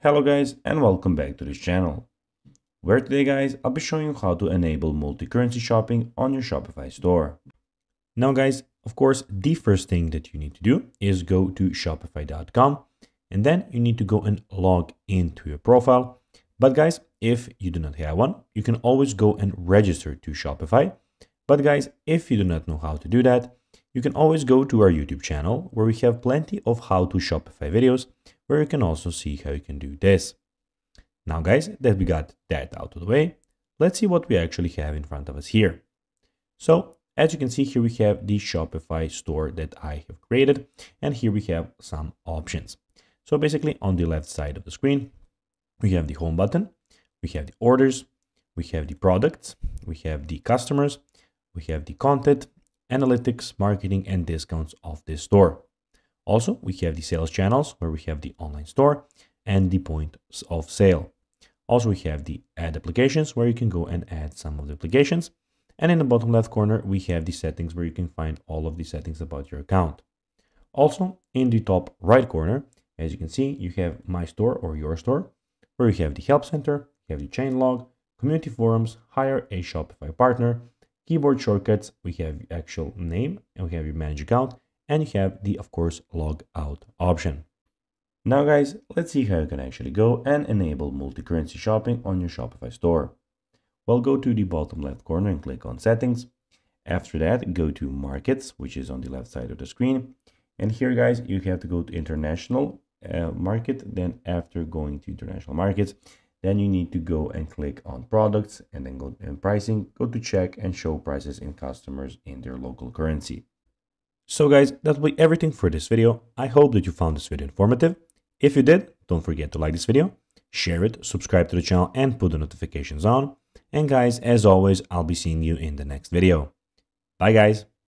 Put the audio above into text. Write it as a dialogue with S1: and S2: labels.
S1: Hello guys and welcome back to this channel, where today guys I'll be showing you how to enable multi-currency shopping on your Shopify store. Now guys, of course the first thing that you need to do is go to shopify.com and then you need to go and log into your profile. But guys, if you do not have one, you can always go and register to Shopify. But guys, if you do not know how to do that, you can always go to our YouTube channel where we have plenty of how to Shopify videos where you can also see how you can do this. Now guys, that we got that out of the way, let's see what we actually have in front of us here. So as you can see here, we have the Shopify store that I have created, and here we have some options. So basically on the left side of the screen, we have the home button, we have the orders, we have the products, we have the customers, we have the content, analytics, marketing, and discounts of this store. Also, we have the sales channels where we have the online store and the points of sale. Also, we have the add applications where you can go and add some of the applications. And in the bottom left corner, we have the settings where you can find all of the settings about your account. Also, in the top right corner, as you can see, you have My Store or Your Store, where you have the Help Center, you have the chain log, community forums, hire a Shopify partner, keyboard shortcuts, we have the actual name, and we have your manage account, and you have the, of course, log out option. Now guys, let's see how you can actually go and enable multi-currency shopping on your Shopify store. Well, go to the bottom left corner and click on settings. After that, go to markets, which is on the left side of the screen. And here guys, you have to go to international market. Then after going to international markets, then you need to go and click on products and then go in pricing, go to check and show prices in customers in their local currency. So guys, that will be everything for this video. I hope that you found this video informative. If you did, don't forget to like this video, share it, subscribe to the channel, and put the notifications on. And guys, as always, I'll be seeing you in the next video. Bye guys.